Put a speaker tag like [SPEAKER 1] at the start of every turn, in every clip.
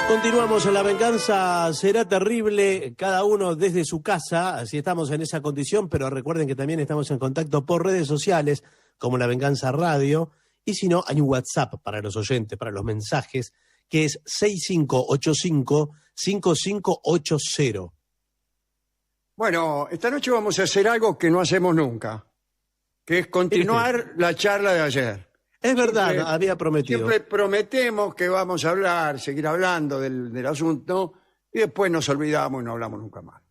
[SPEAKER 1] Continuamos en La Venganza Será Terrible, cada uno desde su casa, así estamos en esa condición, pero recuerden que también estamos en contacto por redes sociales, como La Venganza Radio, y si no, hay un WhatsApp para los oyentes, para los mensajes, que es 6585-5580.
[SPEAKER 2] Bueno, esta noche vamos a hacer algo que no hacemos nunca, que es continuar la charla de ayer.
[SPEAKER 1] Es verdad, había prometido.
[SPEAKER 2] Siempre prometemos que vamos a hablar, seguir hablando del asunto, y después nos olvidamos y no hablamos nunca más.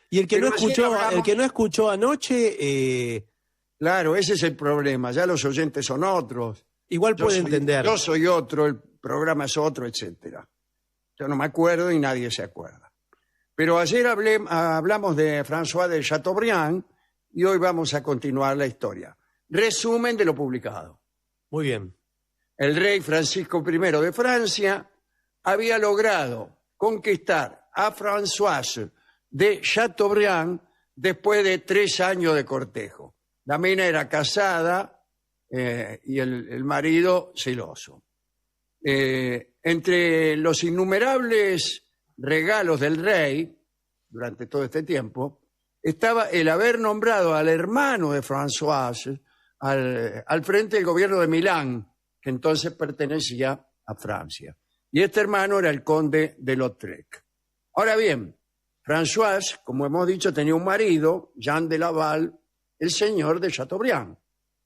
[SPEAKER 1] Y el que
[SPEAKER 2] Pero
[SPEAKER 1] no escuchó,
[SPEAKER 2] ayer hablamos-
[SPEAKER 1] el que no escuchó anoche,
[SPEAKER 2] Claro, ese es el problema, ya los oyentes son otros.
[SPEAKER 1] igual puede
[SPEAKER 2] soy-
[SPEAKER 1] entender.
[SPEAKER 2] Yo soy otro, el programa es otro, etcétera. Yo no me acuerdo y nadie se acuerda. Pero ayer hablamos de François de Chateaubriand y hoy vamos a continuar la historia. Resumen de lo publicado.
[SPEAKER 1] Muy bien.
[SPEAKER 2] El rey Francisco I de Francia había logrado conquistar a Françoise de Chateaubriand después de 3 años de cortejo. La mina era casada y el marido celoso. Entre los innumerables regalos del rey durante todo este tiempo estaba el haber nombrado al hermano de Françoise al frente del gobierno de Milán, que entonces pertenecía a Francia. Y este hermano era el conde de Lautrec. Ahora bien, Françoise, como hemos dicho, tenía un marido, Jean de Laval, el señor de Chateaubriand,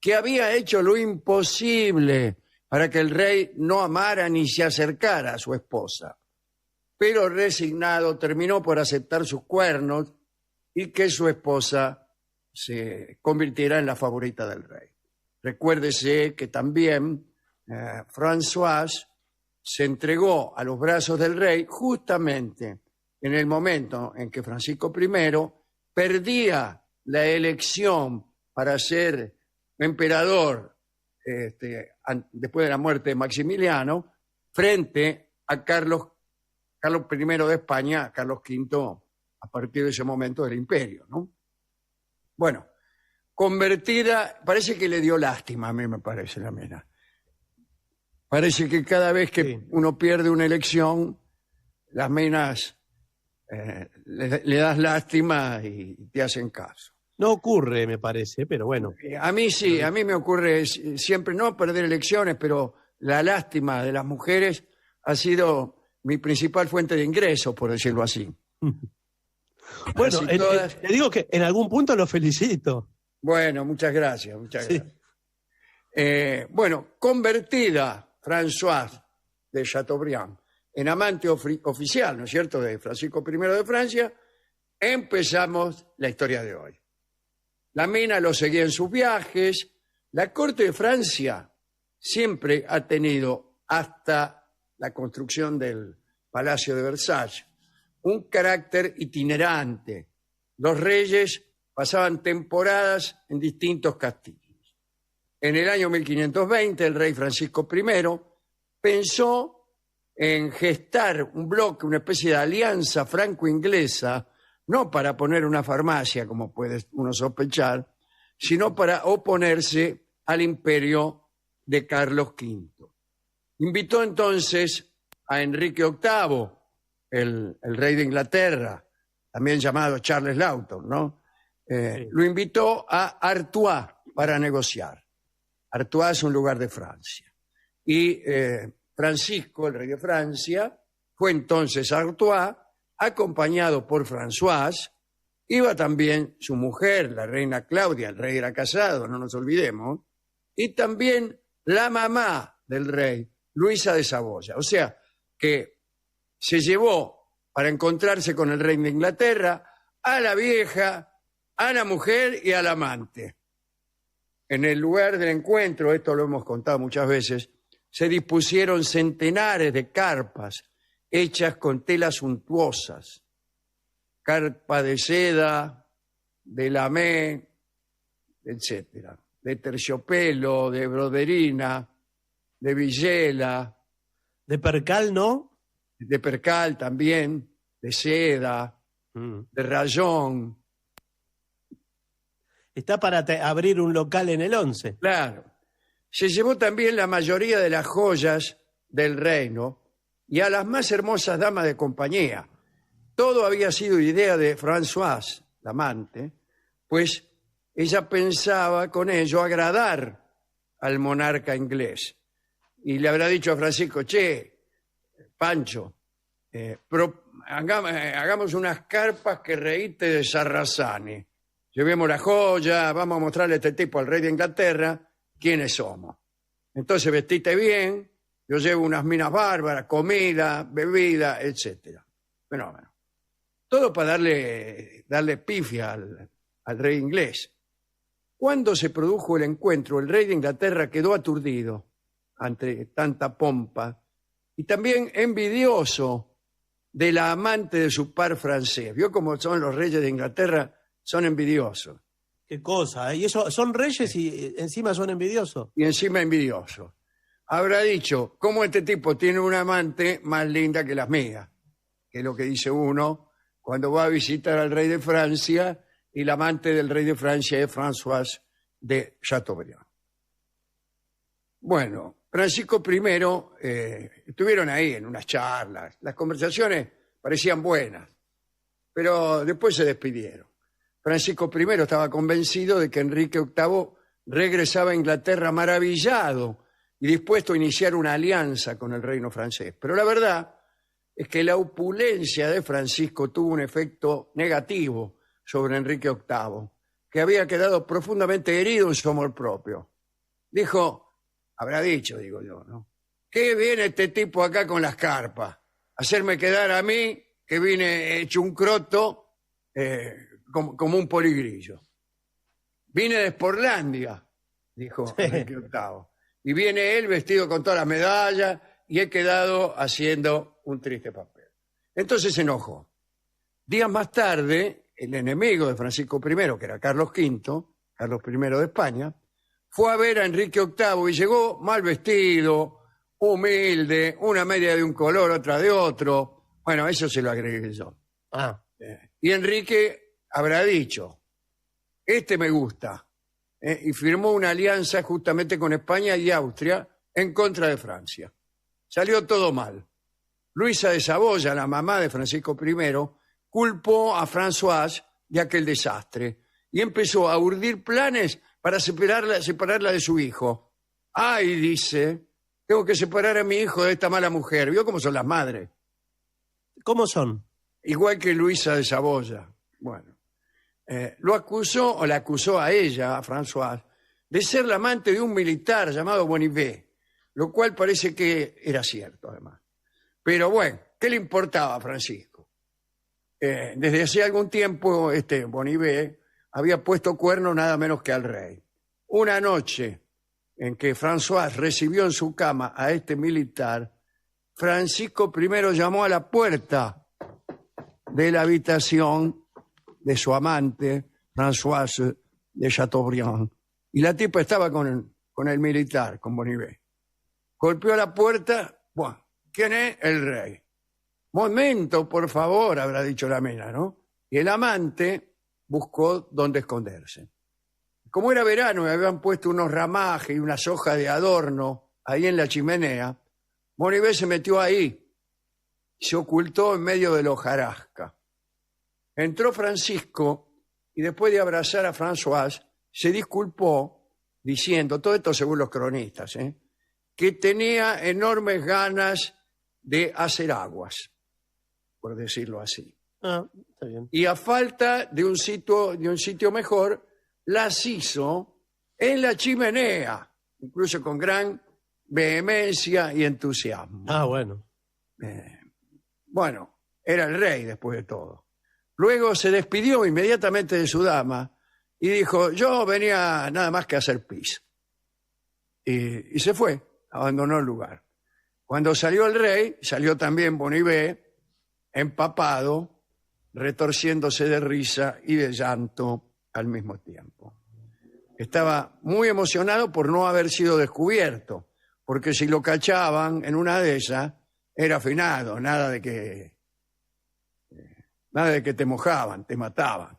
[SPEAKER 2] que había hecho lo imposible para que el rey no amara ni se acercara a su esposa. Pero resignado terminó por aceptar sus cuernos y que su esposa se convirtiera en la favorita del rey. Recuérdese que también Françoise se entregó a los brazos del rey justamente en el momento en que Francisco I perdía la elección para ser emperador después de la muerte de Maximiliano frente a Carlos I de España, Carlos V, a partir de ese momento del imperio, ¿no? Bueno, convertida, parece que le dio lástima, a mí me parece la mina. Parece que cada vez que uno pierde una elección, las minas le das lástima y te hacen caso.
[SPEAKER 1] No ocurre, me parece, pero bueno.
[SPEAKER 2] A mí sí, a mí me ocurre siempre no perder elecciones, pero la lástima de las mujeres ha sido mi principal fuente de ingresos, por decirlo así.
[SPEAKER 1] Bueno,
[SPEAKER 2] todas...
[SPEAKER 1] te digo que en algún punto lo felicito.
[SPEAKER 2] Bueno, muchas gracias, muchas gracias. Bueno, convertida Françoise de Chateaubriand en amante oficial, ¿no es cierto?, de Francisco I de Francia, empezamos la historia de hoy. La mina lo seguía en sus viajes. La corte de Francia siempre ha tenido, hasta la construcción del Palacio de Versalles, un carácter itinerante. Los reyes pasaban temporadas en distintos castillos. En el año 1520, el rey Francisco I pensó en gestar un bloque, una especie de alianza franco-inglesa, no para poner una farmacia, como puede uno sospechar, sino para oponerse al imperio de Carlos V. Invitó entonces a Enrique VIII, el rey de Inglaterra, también llamado Charles Lawton, ¿no? Lo invitó a Artois para negociar. Artois es un lugar de Francia. Y Francisco, el rey de Francia, fue entonces a Artois, acompañado por Françoise. Iba también su mujer, la reina Claudia, el rey era casado, no nos olvidemos, y también la mamá del rey, Luisa de Saboya. O sea, que se llevó para encontrarse con el rey de Inglaterra a la vieja, a la mujer y al amante. En el lugar del encuentro, esto lo hemos contado muchas veces, se dispusieron centenares de carpas hechas con telas suntuosas, carpa de seda, de lamé, etcétera, de terciopelo, de broderina, de villela.
[SPEAKER 1] ¿De percal no?
[SPEAKER 2] De percal también, de seda, de rayón.
[SPEAKER 1] Está para abrir un local en el 11.
[SPEAKER 2] Claro. Se llevó también la mayoría de las joyas del reino y a las más hermosas damas de compañía. Todo había sido idea de Françoise, la amante, pues ella pensaba con ello agradar al monarca inglés. Y le habrá dicho a Francisco: che, Pancho, hagamos unas carpas que reíte de Sarrazani. Llevemos la joya, vamos a mostrarle a este tipo, al rey de Inglaterra, quiénes somos. Entonces vestite bien, yo llevo unas minas bárbaras, comida, bebida, etc. Bueno, todo para darle pifia al rey inglés. Cuando se produjo el encuentro, el rey de Inglaterra quedó aturdido ante tanta pompa y también envidioso de la amante de su par francés. ¿Vio cómo son los reyes de Inglaterra? Son envidiosos.
[SPEAKER 1] Qué cosa, ¿eh? Y eso, son reyes y encima son envidiosos.
[SPEAKER 2] Y encima envidiosos. Habrá dicho: ¿cómo este tipo tiene una amante más linda que las mías? Que es lo que dice uno cuando va a visitar al rey de Francia y la amante del rey de Francia es Françoise de Chateaubriand. Bueno, Francisco I estuvieron ahí en unas charlas. Las conversaciones parecían buenas, pero después se despidieron. Francisco I estaba convencido de que Enrique VIII regresaba a Inglaterra maravillado y dispuesto a iniciar una alianza con el reino francés. Pero la verdad es que la opulencia de Francisco tuvo un efecto negativo sobre Enrique VIII, que había quedado profundamente herido en su amor propio. Dijo, habrá dicho, digo yo, ¿no? ¿Qué viene este tipo acá con las carpas? Hacerme quedar a mí, que vine hecho un croto, como un poligrillo. Vine de Sportlandia, dijo Enrique VIII, y viene él vestido con todas las medallas y he quedado haciendo un triste papel. Entonces se enojó. Días más tarde, el enemigo de Francisco I, que era Carlos V, Carlos I de España, fue a ver a Enrique VIII y llegó mal vestido, humilde, una media de un color, otra de otro. Bueno, eso se lo agregué yo. Y Enrique habrá dicho, este me gusta, y firmó una alianza justamente con España y Austria en contra de Francia. Salió todo mal. Luisa de Saboya, la mamá de Francisco I, culpó a Françoise de aquel desastre y empezó a urdir planes para separarla de su hijo. Ay, dice, tengo que separar a mi hijo de esta mala mujer. ¿Vio cómo son las madres?
[SPEAKER 1] ¿Cómo son?
[SPEAKER 2] Igual que Luisa de Saboya. Bueno, lo acusó, o la acusó a ella, a Françoise, de ser la amante de un militar llamado Bonnivet, lo cual parece que era cierto, además. Pero bueno, ¿qué le importaba a Francisco? Desde hace algún tiempo, este Bonnivet había puesto cuerno nada menos que al rey. Una noche en que Françoise recibió en su cama a este militar, Francisco I llamó a la puerta de la habitación de su amante, Françoise de Chateaubriand, y la tipa estaba con el militar, con Bonnivet. Golpeó la puerta, bueno, ¿quién es? El rey. Momento, por favor, habrá dicho la mina, ¿no? Y el amante buscó dónde esconderse. Como era verano y habían puesto unos ramajes y unas hojas de adorno ahí en la chimenea, Bonnivet se metió ahí, se ocultó en medio de la hojarasca. Entró Francisco y después de abrazar a Françoise, se disculpó diciendo, todo esto según los cronistas, que tenía enormes ganas de hacer aguas, por decirlo así.
[SPEAKER 1] Está bien.
[SPEAKER 2] Y a falta de un sitio mejor, las hizo en la chimenea, incluso con gran vehemencia y entusiasmo.
[SPEAKER 1] Bueno.
[SPEAKER 2] Bueno, era el rey después de todo. Luego se despidió inmediatamente de su dama y dijo, yo venía nada más que a hacer pis. Y se fue, abandonó el lugar. Cuando salió el rey, salió también Bonnivet, empapado, retorciéndose de risa y de llanto al mismo tiempo. Estaba muy emocionado por no haber sido descubierto, porque si lo cachaban en una de esas, era finado, nada de que te mojaban, te mataban.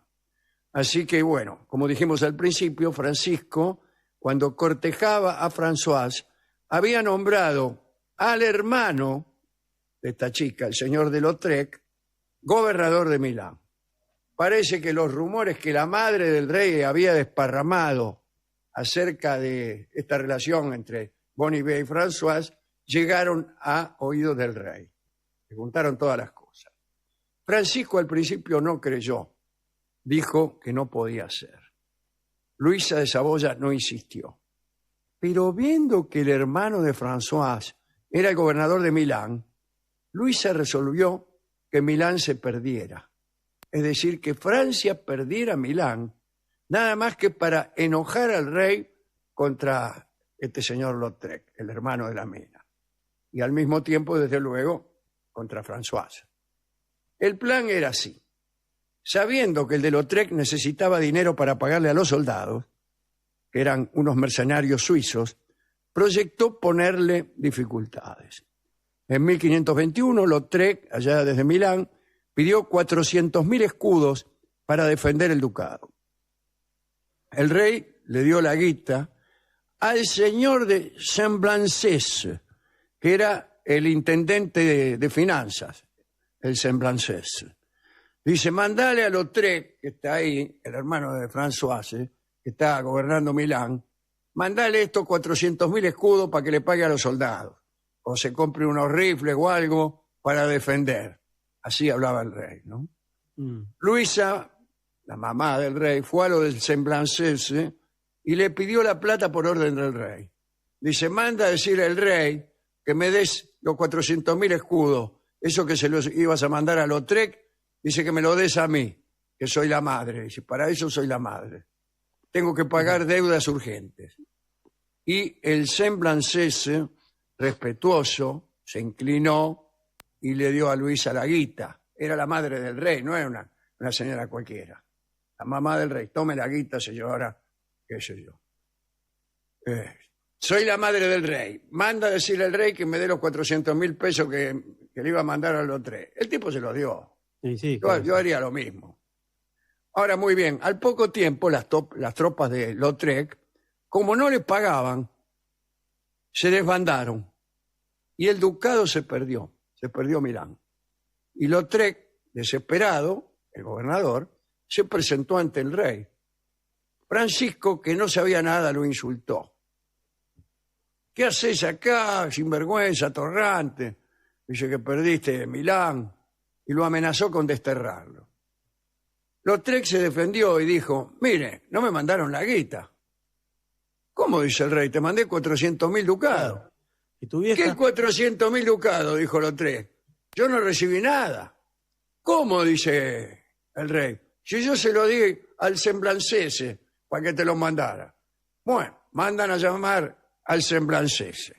[SPEAKER 2] Así que bueno, como dijimos al principio, Francisco, cuando cortejaba a Françoise, había nombrado al hermano de esta chica, el señor de Lautrec, gobernador de Milán. Parece que los rumores que la madre del rey había desparramado acerca de esta relación entre Bonnivet y Françoise llegaron a oídos del rey. Le contaron todas las cosas. Francisco al principio no creyó. Dijo que no podía ser. Luisa de Saboya no insistió. Pero viendo que el hermano de Françoise era el gobernador de Milán, Luisa resolvió que Milán se perdiera. Es decir, que Francia perdiera Milán, nada más que para enojar al rey contra este señor Lautrec, el hermano de la mina. Y al mismo tiempo, desde luego, contra Françoise. El plan era así. Sabiendo que el de Lautrec necesitaba dinero para pagarle a los soldados, que eran unos mercenarios suizos, proyectó ponerle dificultades. En 1521, Lautrec, allá desde Milán, pidió 400.000 escudos para defender el ducado. El rey le dio la guita al señor de Semblances, que era el intendente de finanzas, el Semblances. Dice, mandale a Lautrec, que está ahí, el hermano de Françoise, que está gobernando Milán, mandale estos 400.000 escudos para que le pague a los soldados, o se compre unos rifles o algo para defender. Así hablaba el rey, ¿no? Luisa, la mamá del rey, fue a lo del Semblances y le pidió la plata por orden del rey. Dice, manda a decirle al rey que me des los 400.000 escudos, eso que se los ibas a mandar a Lautrec, dice que me lo des a mí, que soy la madre. Dice, para eso soy la madre. Tengo que pagar deudas urgentes. Y el Semblances, respetuoso, se inclinó y le dio a Luisa la guita. Era la madre del rey, no era una señora cualquiera. La mamá del rey, tome la guita, señora, qué sé yo. Soy la madre del rey. Manda a decirle al rey que me dé los 400.000 pesos que le iba a mandar a los tres. El tipo se los dio.
[SPEAKER 1] Sí,
[SPEAKER 2] Yo haría lo mismo. Ahora, muy bien, al poco tiempo las tropas de Lautrec, como no les pagaban, se desbandaron y el ducado se perdió Milán. Y Lautrec, desesperado, el gobernador, se presentó ante el rey. Francisco, que no sabía nada, lo insultó. ¿Qué haces acá, sinvergüenza, torrante? Dice que perdiste Milán y lo amenazó con desterrarlo. Lautrec se defendió y dijo, mire, no me mandaron la guita. ¿Cómo? Dice el rey, te mandé 400.000 ducados.
[SPEAKER 1] Claro. ¿Y tu vieja?
[SPEAKER 2] ¿Qué 400.000 ducados? Dijo Lautrec. Yo no recibí nada. ¿Cómo? Dice el rey. Si yo se lo di al Semblances para que te lo mandara. Bueno, mandan a llamar al Semblances.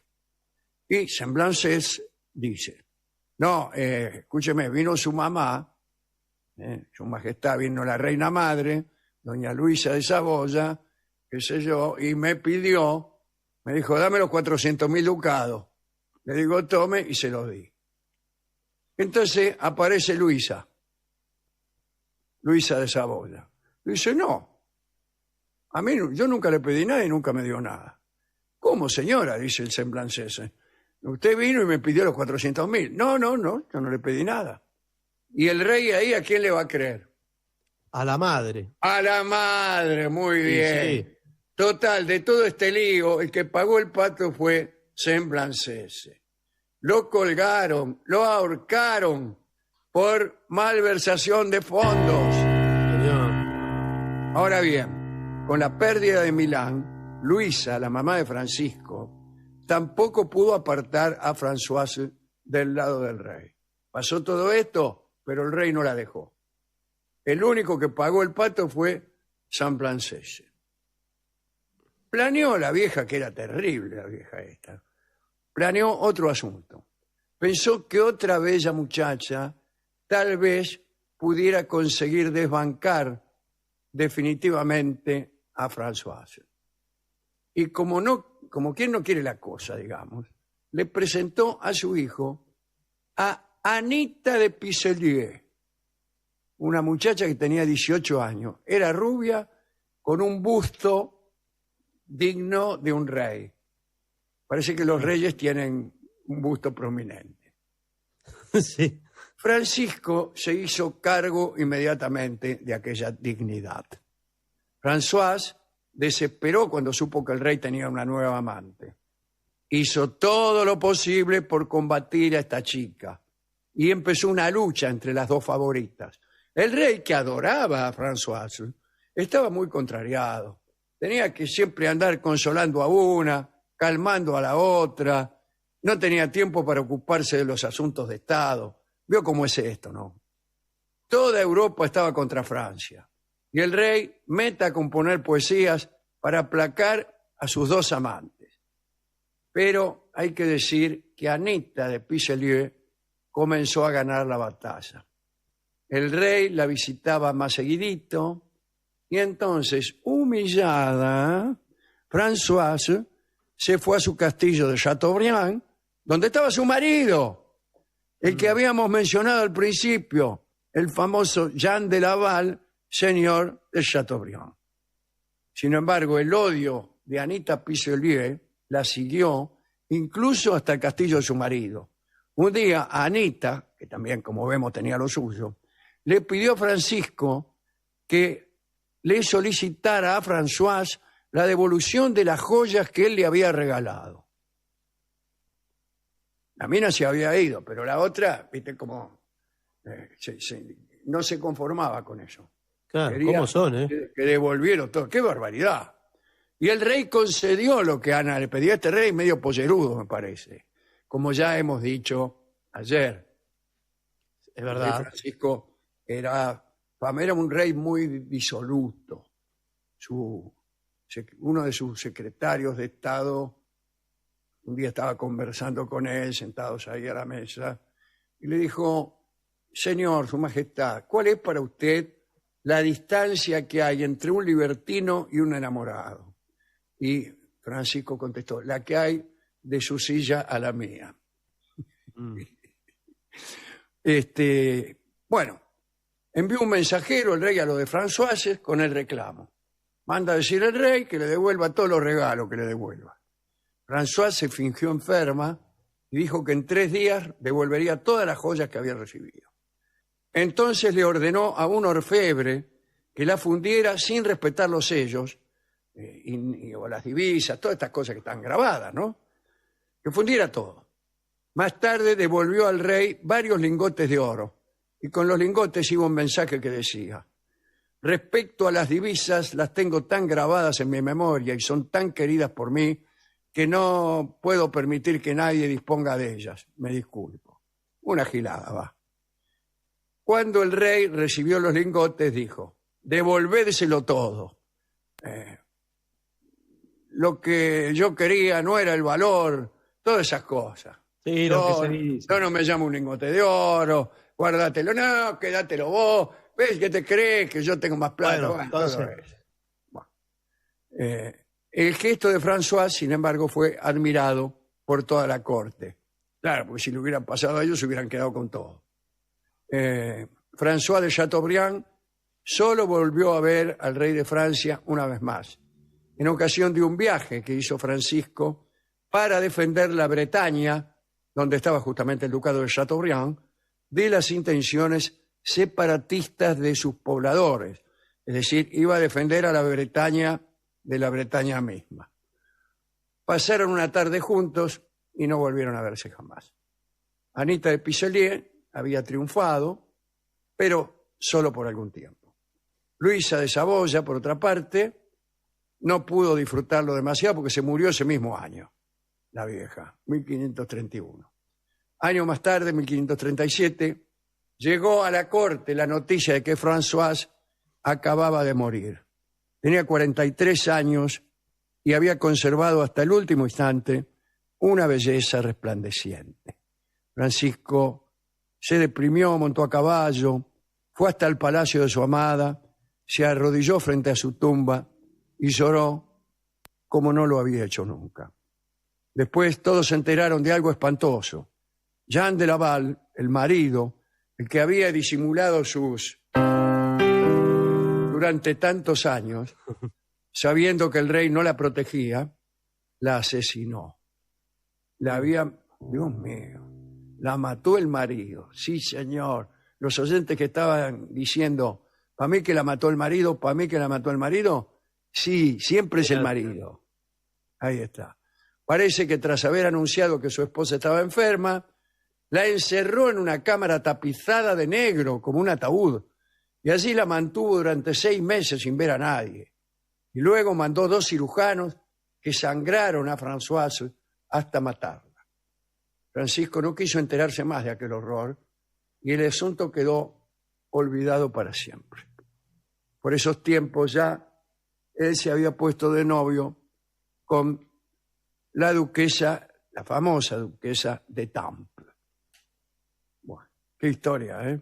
[SPEAKER 2] Y Semblances dice, no, escúcheme, vino su mamá, su majestad, vino la reina madre, doña Luisa de Saboya, qué sé yo, y me dijo, dame los 400.000 ducados. Le digo, tome, y se los di. Entonces aparece Luisa de Saboya. Dice, no, a mí yo nunca le pedí nada y nunca me dio nada. ¿Cómo, señora? Dice el Semblances. Usted vino y me pidió los 400.000. No, yo no le pedí nada. ¿Y el rey ahí a quién le va a creer?
[SPEAKER 1] A la madre.
[SPEAKER 2] A la madre, muy bien.
[SPEAKER 1] Sí.
[SPEAKER 2] Total, de todo este lío, el que pagó el pato fue Semblances. Lo colgaron, lo ahorcaron por malversación de fondos.
[SPEAKER 1] Señor.
[SPEAKER 2] Ahora bien, con la pérdida de Milán, Luisa, la mamá de Francisco, tampoco pudo apartar a Françoise del lado del rey. Pasó todo esto, pero el rey no la dejó. El único que pagó el pato fue Semblances. Planeó la vieja, que era terrible la vieja esta, planeó otro asunto. Pensó que otra bella muchacha tal vez pudiera conseguir desbancar definitivamente a Françoise. Y como quien no quiere la cosa, digamos, le presentó a su hijo a Anita de Pissellier, una muchacha que tenía 18 años. Era rubia, con un busto digno de un rey. Parece que los reyes tienen un busto prominente.
[SPEAKER 1] Sí.
[SPEAKER 2] Francisco se hizo cargo inmediatamente de aquella dignidad. François desesperó cuando supo que el rey tenía una nueva amante. Hizo todo lo posible por combatir a esta chica y empezó una lucha entre las dos favoritas. El rey, que adoraba a François, estaba muy contrariado. Tenía que siempre andar consolando a una, calmando a la otra. No tenía tiempo para ocuparse de los asuntos de Estado. Vio cómo es esto, ¿no? Toda Europa estaba contra Francia. Y el rey mete a componer poesías para aplacar a sus dos amantes. Pero hay que decir que Anita de Pisseleu comenzó a ganar la batalla. El rey la visitaba más seguidito y entonces, humillada, Françoise se fue a su castillo de Chateaubriand, donde estaba su marido, el que habíamos mencionado al principio, el famoso Jean de Laval, señor de Chateaubriand. Sin embargo, el odio de Anita Pisseleu la siguió incluso hasta el castillo de su marido. Un día, Anita, que también, como vemos, tenía lo suyo, le pidió a Francisco que le solicitara a François la devolución de las joyas que él le había regalado. La mina se había ido, pero la otra, viste, como no se conformaba con eso.
[SPEAKER 1] Claro, ¿cómo son, eh?
[SPEAKER 2] Que devolvieron todo. ¡Qué barbaridad! Y el rey concedió lo que Ana le pedía. Este rey medio pollerudo, me parece. Como ya hemos dicho ayer.
[SPEAKER 1] Es verdad.
[SPEAKER 2] Francisco era un rey muy disoluto. Uno de sus secretarios de Estado, un día estaba conversando con él, sentados ahí a la mesa, y le dijo: Señor, Su Majestad, ¿cuál es para usted la distancia que hay entre un libertino y un enamorado? Y Francisco contestó: la que hay de su silla a la mía. Bueno, envió un mensajero el rey a lo de François con el reclamo. Manda a decir al rey que le devuelva todos los regalos que le devuelva. François se fingió enferma y dijo que en 3 días devolvería todas las joyas que había recibido. Entonces le ordenó a un orfebre que la fundiera sin respetar los sellos o las divisas, todas estas cosas que están grabadas, ¿no? Que fundiera todo. Más tarde devolvió al rey varios lingotes de oro y con los lingotes iba un mensaje que decía: respecto a las divisas, las tengo tan grabadas en mi memoria y son tan queridas por mí que no puedo permitir que nadie disponga de ellas. Me disculpo. Una gilada, va. Cuando el rey recibió los lingotes, dijo: devolvédselo todo. Lo que yo quería no era el valor, todas esas cosas.
[SPEAKER 1] Sí, lo que se dice.
[SPEAKER 2] Yo no me llamo un lingote de oro, guárdatelo, no, quédatelo vos. ¿Ves que te crees que yo tengo más plata?
[SPEAKER 1] Bueno, entonces...
[SPEAKER 2] el gesto de François, sin embargo, fue admirado por toda la corte. Claro, porque si le hubieran pasado a ellos, se hubieran quedado con todo. François de Chateaubriand solo volvió a ver al rey de Francia una vez más, en ocasión de un viaje que hizo Francisco para defender la Bretaña, donde estaba justamente el ducado de Chateaubriand, de las intenciones separatistas de sus pobladores. Es decir, iba a defender a la Bretaña de la Bretaña misma. Pasaron una tarde juntos y no volvieron a verse jamás. Anita de Pisseleu había triunfado, pero solo por algún tiempo. Luisa de Saboya, por otra parte, no pudo disfrutarlo demasiado porque se murió ese mismo año, la vieja, 1531. Años más tarde, 1537, llegó a la corte la noticia de que François acababa de morir. Tenía 43 años y había conservado hasta el último instante una belleza resplandeciente. Francisco se deprimió, montó a caballo, fue hasta el palacio de su amada, se arrodilló frente a su tumba y lloró como no lo había hecho nunca. Después todos se enteraron de algo espantoso. Jean de Laval, el marido, el que había disimulado durante tantos años, sabiendo que el rey no la protegía, la asesinó. Dios mío, La mató el marido. Sí, señor. Los oyentes que estaban diciendo, ¿para mí que la mató el marido? ¿Para mí que la mató el marido? Sí, siempre es el marido. Ahí está. Parece que tras haber anunciado que su esposa estaba enferma, la encerró en una cámara tapizada de negro, como un ataúd, y allí la mantuvo durante 6 meses sin ver a nadie. Y luego mandó 2 cirujanos que sangraron a Françoise hasta matarla. Francisco no quiso enterarse más de aquel horror y el asunto quedó olvidado para siempre. Por esos tiempos ya él se había puesto de novio con la duquesa, la famosa duquesa de Tampes. Bueno, qué historia, ¿eh?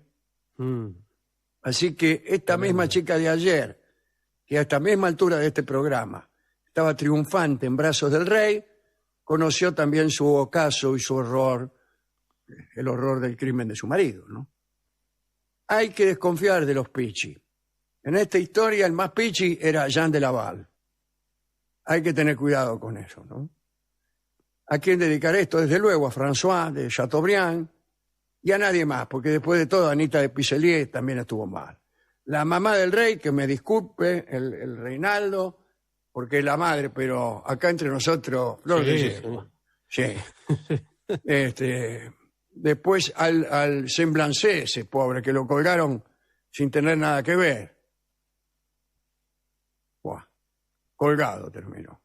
[SPEAKER 2] Así que esta misma chica de ayer, que a esta misma altura de este programa estaba triunfante en brazos del rey, conoció también su ocaso y su horror, el horror del crimen de su marido, ¿no? Hay que desconfiar de los pichi. En esta historia el más pichi era Jean de Laval. Hay que tener cuidado con eso, ¿no? ¿A quién dedicar esto? Desde luego a François de Chateaubriand y a nadie más, porque después de todo Anita de Piselier también estuvo mal. La mamá del rey, que me disculpe, el Reinaldo, porque es la madre, pero acá entre nosotros, Flor de Hierro. Sí. Después al Semblancé, ese pobre, que lo colgaron sin tener nada que ver. Buah, colgado terminó.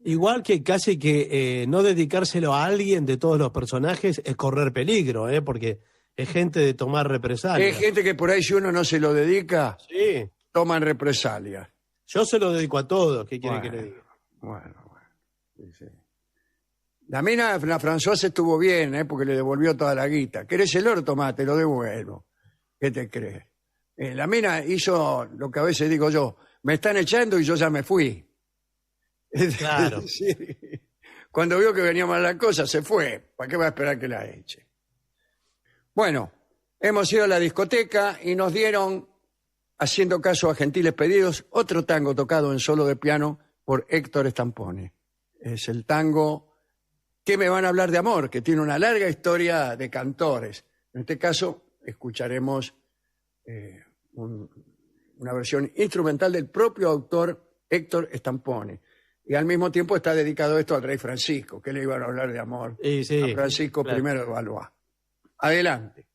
[SPEAKER 1] Igual que casi que no dedicárselo a alguien de todos los personajes es correr peligro, porque es gente de tomar represalias.
[SPEAKER 2] Es gente que por ahí si uno no se lo dedica,
[SPEAKER 1] sí,
[SPEAKER 2] toman represalias.
[SPEAKER 1] Yo se lo dedico a todos, ¿qué quiere que le diga?
[SPEAKER 2] Bueno. Sí. La mina, la Françoise estuvo bien, porque le devolvió toda la guita. ¿Querés el oro? Tomá, te lo devuelvo. ¿Qué te crees? La mina hizo lo que a veces digo yo, me están echando y yo ya me fui.
[SPEAKER 1] Claro.
[SPEAKER 2] Sí. Cuando vio que venía mal la cosa, se fue. ¿Para qué va a esperar que la eche? Bueno, hemos ido a la discoteca y nos dieron, haciendo caso a gentiles pedidos, otro tango tocado en solo de piano por Héctor Stampone. Es el tango ¿Qué me van a hablar de amor?, que tiene una larga historia de cantores. En este caso, escucharemos una versión instrumental del propio autor Héctor Stampone. Y al mismo tiempo está dedicado esto al rey Francisco, que le iban a hablar de amor
[SPEAKER 1] sí,
[SPEAKER 2] a Francisco I de Valois. Adelante.